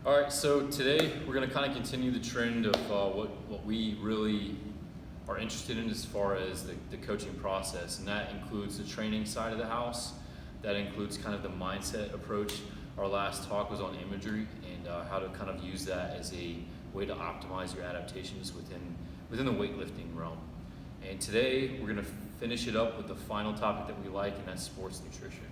All right, so today we're going to kind of continue the trend of what we really are interested in as far as the coaching process, and that includes the training side of the house. That includes kind of the mindset approach. Our last talk was on imagery and how to kind of use that as a way to optimize your adaptations within the weightlifting realm. And today we're going to finish it up with the final topic that we like, and that's sports nutrition.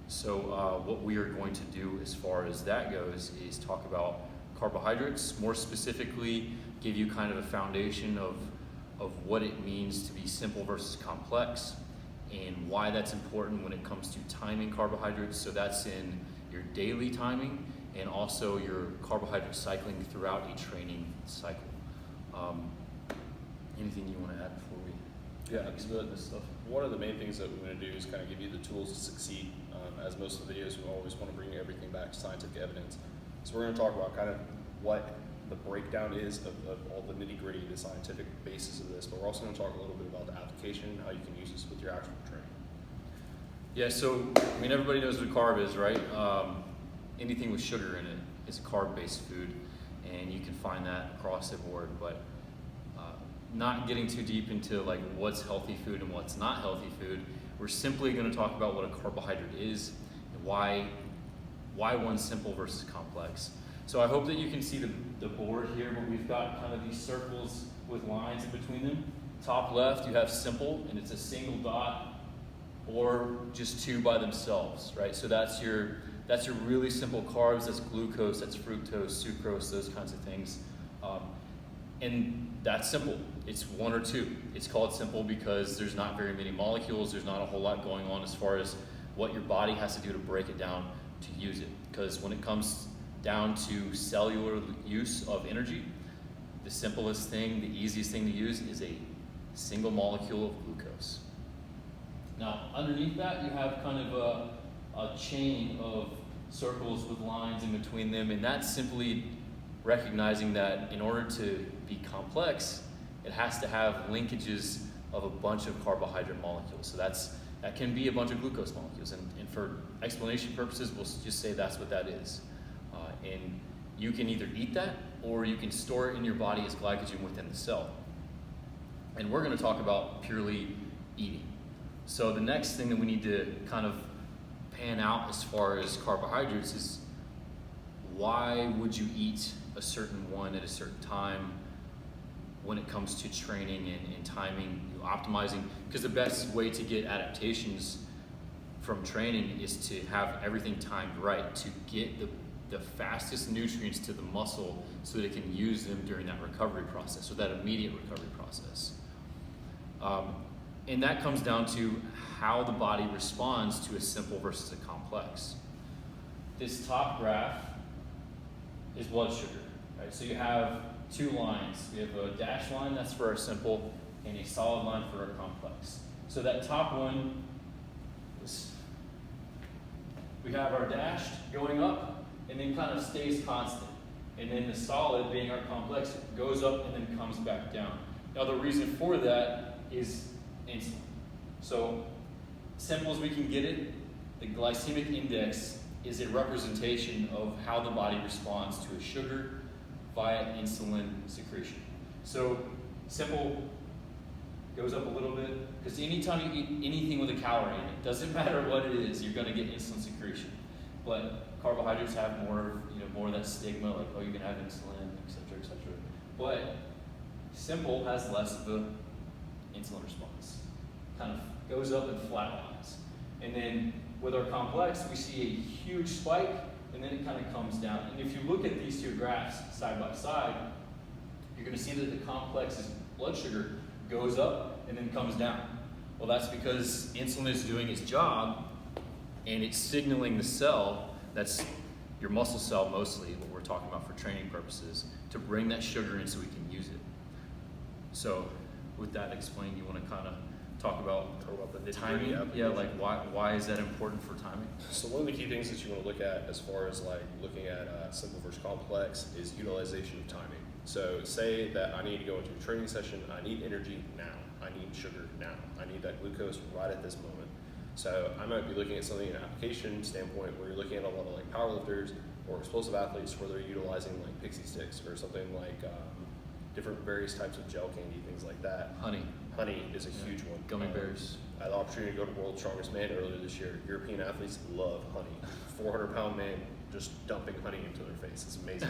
So what we are going to do as far as that goes is talk about carbohydrates, more specifically give you kind of a foundation of what it means to be simple versus complex and why that's important when it comes to timing carbohydrates. So that's in your daily timing and also your carbohydrate cycling throughout a training cycle. Anything you want to add before we explore this stuff? One of the main things that we're going to do is kind of give you the tools to succeed. As most of the videos, we always want to bring everything back to scientific evidence. So we're going to talk about kind of what the breakdown is of all the nitty gritty, the scientific basis of this, but we're also going to talk a little bit about the application, how you can use this with your actual training. Yeah, so I mean everybody knows what a carb is, right? Anything with sugar in it is a carb-based food, and you can find that across the board, but not getting too deep into like what's healthy food and what's not healthy food. We're simply going to talk about what a carbohydrate is and why one's simple versus complex. So I hope that you can see the board here, but we've got kind of these circles with lines in between them. Top left, you have simple, and it's a single dot or just two by themselves, right? So that's your really simple carbs. That's glucose, that's fructose, sucrose, those kinds of things. And that's simple. It's one or two. It's called simple because there's not very many molecules. There's not a whole lot going on as far as what your body has to do to break it down to use it. Because when it comes down to cellular use of energy, the simplest thing, the easiest thing to use is a single molecule of glucose. Now, underneath that, you have kind of a chain of circles with lines in between them, and that's simply recognizing that in order to be complex, it has to have linkages of a bunch of carbohydrate molecules. So that can be a bunch of glucose molecules, and for explanation purposes, we'll just say that's what that is. And you can either eat that, or you can store it in your body as glycogen within the cell. And we're going to talk about purely eating. So the next thing that we need to kind of pan out as far as carbohydrates is why would you eat a certain one at a certain time when it comes to training and timing, optimizing, because the best way to get adaptations from training is to have everything timed right, to get the fastest nutrients to the muscle so that it can use them during that recovery process, or that immediate recovery process. And that comes down to how the body responds to a simple versus a complex. This top graph is blood sugar, right? So you have two lines. We have a dashed line, that's for our simple, and a solid line for our complex. So that top one, we have our dashed going up and then kind of stays constant. And then the solid, being our complex, goes up and then comes back down. Now the reason for that is insulin. So simple as we can get it, the glycemic index is a representation of how the body responds to a sugar via insulin secretion. So simple goes up a little bit, because anytime you eat anything with a calorie in it, doesn't matter what it is, you're going to get insulin secretion. But carbohydrates have more of that stigma, like, oh, you can have insulin, et cetera, et cetera. But simple has less of a insulin response. Kind of goes up and flatlines. And then with our complex, we see a huge spike, and then it kind of comes down. And if you look at these two graphs side by side, you're going to see that the complex's blood sugar goes up and then comes down. Well, that's because insulin is doing its job, and it's signaling the cell, that's your muscle cell mostly, what we're talking about for training purposes, to bring that sugar in so we can use it. So with that explained, you want to kind of talk about the timing? Yeah, like why is that important for timing? So one of the key things that you want to look at as far as like looking at simple versus complex is utilization of timing. So say that I need to go into a training session, I need energy now, I need sugar now, I need that glucose right at this moment. So I might be looking at something in an application standpoint where you're looking at a lot of like powerlifters or explosive athletes where they're utilizing like pixie sticks or something like different various types of gel candy, things like that. Honey is a huge one. Gummy bears. I had the opportunity to go to World's Strongest Man earlier this year. European athletes love honey. 400-pound man just dumping honey into their face. It's amazing.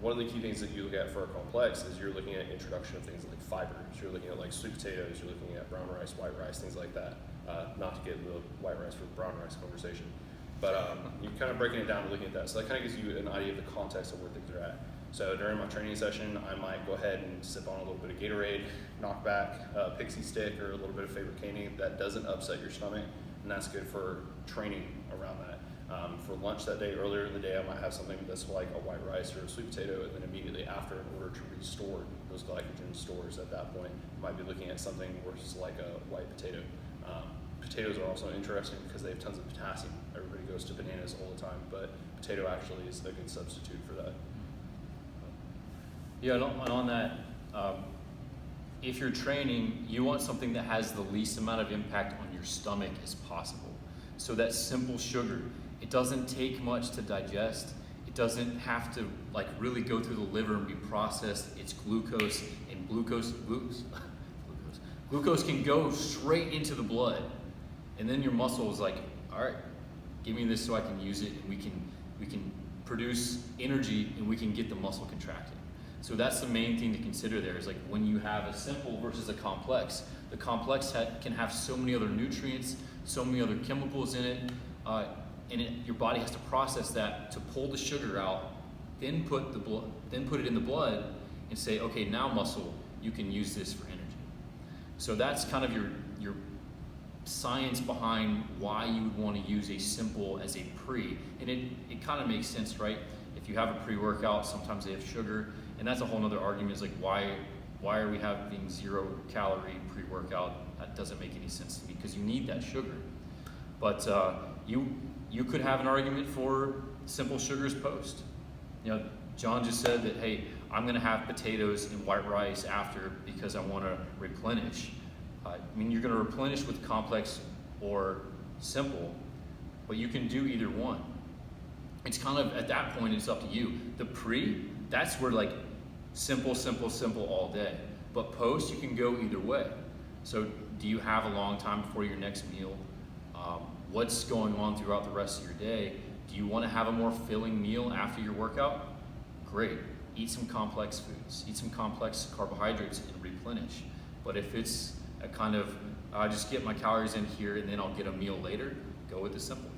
One of the key things that you look at for a complex is you're looking at introduction of things like fibers. You're looking at like sweet potatoes. You're looking at brown rice, white rice, things like that. Not to get the white rice for brown rice conversation. But you're kind of breaking it down and looking at that. So that kind of gives you an idea of the context of where things are at. So during my training session, I might go ahead and sip on a little bit of Gatorade, knock back a pixie stick or a little bit of favorite candy that doesn't upset your stomach, and that's good for training around that. For lunch that day, earlier in the day, I might have something that's like a white rice or a sweet potato, and then immediately after, in order to restore those glycogen stores at that point, you might be looking at something versus like a white potato. Potatoes are also interesting because they have tons of potassium. Everybody goes to bananas all the time, but potato actually is a good substitute for that. Yeah, and on that, if you're training, you want something that has the least amount of impact on your stomach as possible. So that simple sugar, it doesn't take much to digest. It doesn't have to like really go through the liver and be processed. It's glucose, and glucose can go straight into the blood. And then your muscle is like, all right, give me this so I can use it, and we can produce energy, and we can get the muscle contracted. So that's the main thing to consider there is like when you have a simple versus a complex. The complex can have so many other nutrients, so many other chemicals in it, and your body has to process that to pull the sugar out, then put it in the blood, and say, okay, now muscle, you can use this for energy. So that's kind of your science behind why you would want to use a simple as a pre, and it kind of makes sense, right? If you have a pre-workout, sometimes they have sugar, and that's a whole other argument. Is like why are we having 0 calorie pre-workout? That doesn't make any sense to me because you need that sugar. But you could have an argument for simple sugars post. You know, John just said that, hey, I'm going to have potatoes and white rice after because I want to replenish. I mean, you're going to replenish with complex or simple, but you can do either one. It's kind of, at that point, it's up to you. The pre, that's where like simple all day. But post, you can go either way. So do you have a long time before your next meal? What's going on throughout the rest of your day? Do you want to have a more filling meal after your workout? Great. Eat some complex foods. Eat some complex carbohydrates and replenish. But if it's a kind of, just get my calories in here and then I'll get a meal later, go with the simple.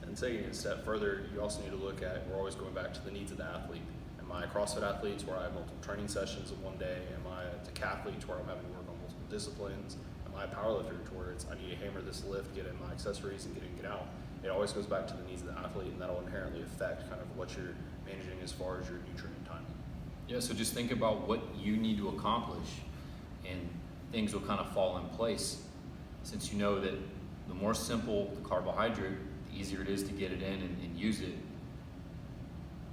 And taking it a step further, you also need to look at, we're always going back to the needs of the athlete. Am I a CrossFit athlete where I have multiple training sessions in one day? Am I a decathlete where I'm having to work on multiple disciplines? Am I a powerlifter where it's I need to hammer this lift, get in my accessories, and get in, get out? It always goes back to the needs of the athlete, and that'll inherently affect kind of what you're managing as far as your nutrient time. Yeah, so just think about what you need to accomplish, and things will kind of fall in place. Since you know that the more simple the carbohydrate, the easier it is to get it in and use it.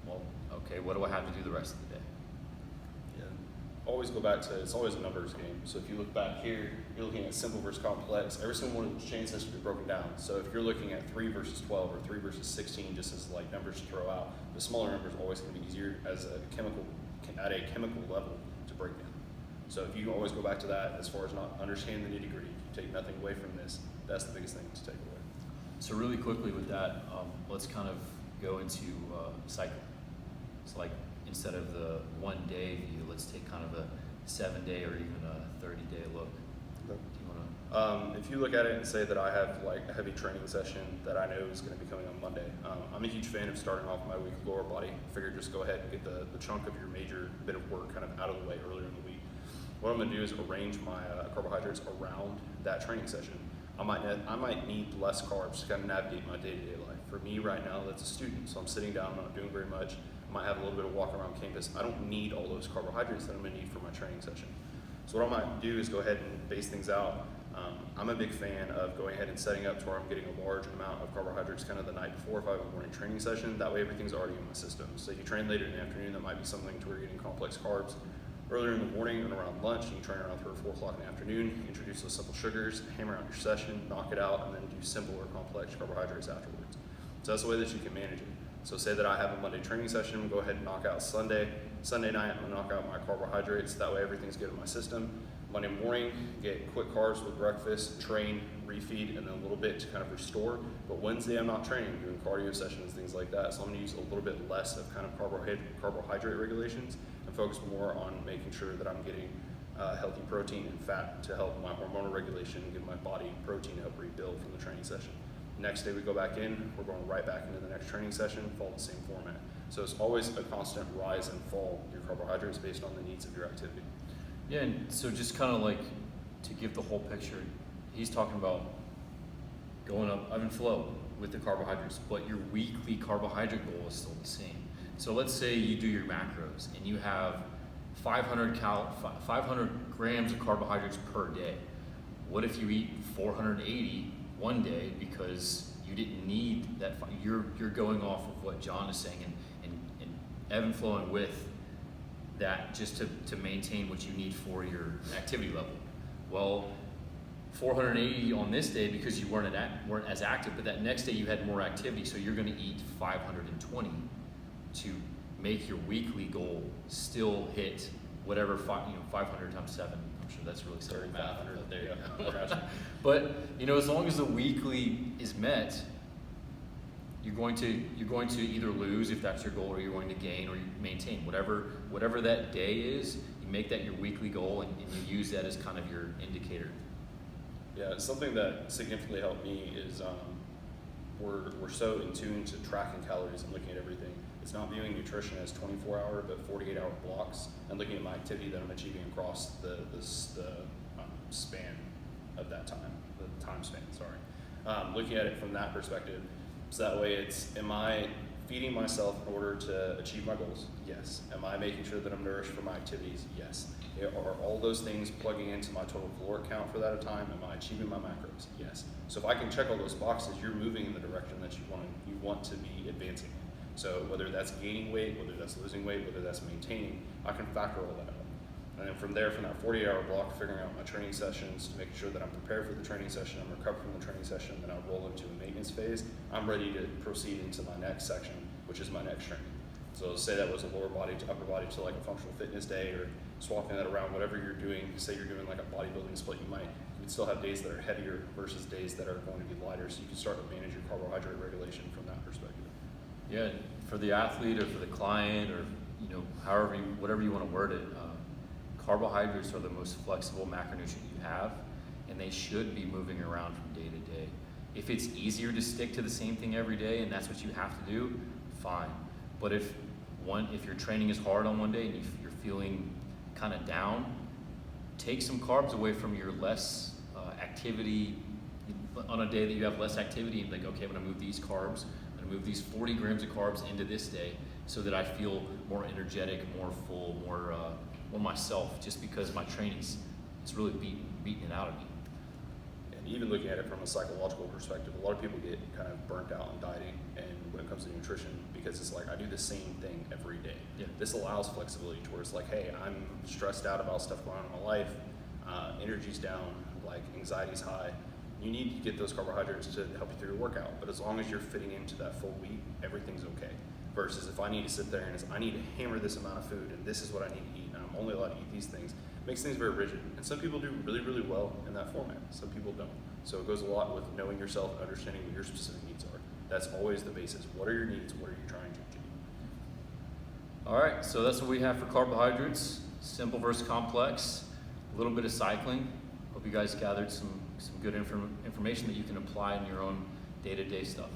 Well, okay, what do I have to do the rest of the day? Yeah. Always go back to, it's always a numbers game. So if you look back here, you're looking at simple versus complex. Every single one of the chains has to be broken down. So if you're looking at 3 versus 12 or 3 versus 16, just as like numbers to throw out, the smaller number is always going to be easier as a chemical, at a chemical level to break down. So if you always go back to that as far as not understanding the nitty gritty, you take nothing away from this, that's the biggest thing to take away. So really quickly with that, let's kind of go into cycling. It's like instead of the 1 day view, let's take kind of a 7-day or even a 30-day look. Okay. Do you want to? If you look at it and say that I have like a heavy training session that I know is going to be coming on Monday, I'm a huge fan of starting off my week with lower body. I figured just go ahead and get the chunk of your major bit of work kind of out of the way earlier in the week. What I'm going to do is arrange my carbohydrates around that training session. I might need less carbs to kind of navigate my day-to-day life. For me right now, that's a student, so I'm sitting down, I'm not doing very much. I might have a little bit of walk around campus. I don't need all those carbohydrates that I'm going to need for my training session. So what I might do is go ahead and base things out. I'm a big fan of going ahead and setting up to where I'm getting a large amount of carbohydrates kind of the night before if I have a morning training session. That way everything's already in my system. So you train later in the afternoon, that might be something to where you're getting complex carbs earlier in the morning and around lunch, and you train around 3 or 4 o'clock in the afternoon, introduce those simple sugars, hammer out your session, knock it out, and then do simple or complex carbohydrates afterwards. So that's the way that you can manage it. So say that I have a Monday training session, go ahead and knock out Sunday. Sunday night, I'm gonna knock out my carbohydrates. That way everything's good in my system. Monday morning, get quick carbs with breakfast, train, refeed, and then a little bit to kind of restore. But Wednesday, I'm not training, doing cardio sessions, things like that. So I'm gonna use a little bit less of kind of carbohydrate regulations and focus more on making sure that I'm getting healthy protein and fat to help my hormonal regulation and give my body protein to help rebuild from the training session. Next day we go back in, we're going right back into the next training session, follow the same format. So it's always a constant rise and fall of your carbohydrates based on the needs of your activity. Yeah, and so just kind of like to give the whole picture, he's talking about going up ebb and flow with the carbohydrates, but your weekly carbohydrate goal is still the same. So let's say you do your macros and you have 500 grams of carbohydrates per day. What if you eat 480 one day because you didn't need that? You're going off of what John is saying and ebb and flowing with that just to maintain what you need for your activity level. Well, 480 on this day because you weren't as active, but that next day you had more activity, so you're going to eat 520 to make your weekly goal still hit whatever 500 times 7. I'm sure that's really simple math. There you go. But as long as the weekly is met, you're going to either lose if that's your goal, or you're going to gain, or you maintain whatever that day is. You make that your weekly goal, and you use that as kind of your indicator. Yeah, something that significantly helped me is we're so in tune to tracking calories and looking at everything. It's not viewing nutrition as 24-hour but 48-hour blocks, and looking at my activity that I'm achieving across the span of that time, the time span. Sorry, looking at it from that perspective. So that way am I feeding myself in order to achieve my goals? Yes. Am I making sure that I'm nourished for my activities? Yes. Are all those things plugging into my total caloric count for that time? Am I achieving my macros? Yes. So if I can check all those boxes, you're moving in the direction that you want to be advancing in. So whether that's gaining weight, whether that's losing weight, whether that's maintaining, I can factor all that out. And then from there, from that 48-hour block, figuring out my training sessions to make sure that I'm prepared for the training session, I'm recovered from the training session, then I'll roll into a maintenance phase. I'm ready to proceed into my next section, which is my next training. So say that was a lower body to upper body to like a functional fitness day, or swapping that around, whatever you're doing. Say you're doing like a bodybuilding split, you would still have days that are heavier versus days that are going to be lighter, so you can start to manage your carbohydrate regulation from that perspective. Yeah, for the athlete or for the client, or whatever you want to word it, carbohydrates are the most flexible macronutrient you have, and they should be moving around from day to day. If it's easier to stick to the same thing every day and that's what you have to do, fine. But if your training is hard on one day and you're feeling kind of down, take some carbs away from your less activity. On a day that you have less activity, like, okay, I'm gonna move these carbs, I'm gonna move these 40 grams of carbs into this day so that I feel more energetic, more full, more myself, just because my training's really beating it out of me. And even looking at it from a psychological perspective, a lot of people get kind of burnt out on dieting and when it comes to nutrition, because it's like, I do the same thing every day. Yeah. This allows flexibility to where it's like, hey, I'm stressed out about stuff going on in my life, energy's down, like anxiety's high. You need to get those carbohydrates to help you through your workout, but as long as you're fitting into that full week, everything's okay. Versus if I need to sit there and I need to hammer this amount of food and this is what I need to eat and I'm only allowed to eat these things, it makes things very rigid. And some people do really, really well in that format. Some people don't. So it goes a lot with knowing yourself, understanding what your specific needs are. That's always the basis. What are your needs? What are you trying to achieve? All right, so that's what we have for carbohydrates. Simple versus complex. A little bit of cycling. Hope you guys gathered some good information that you can apply in your own day-to-day stuff.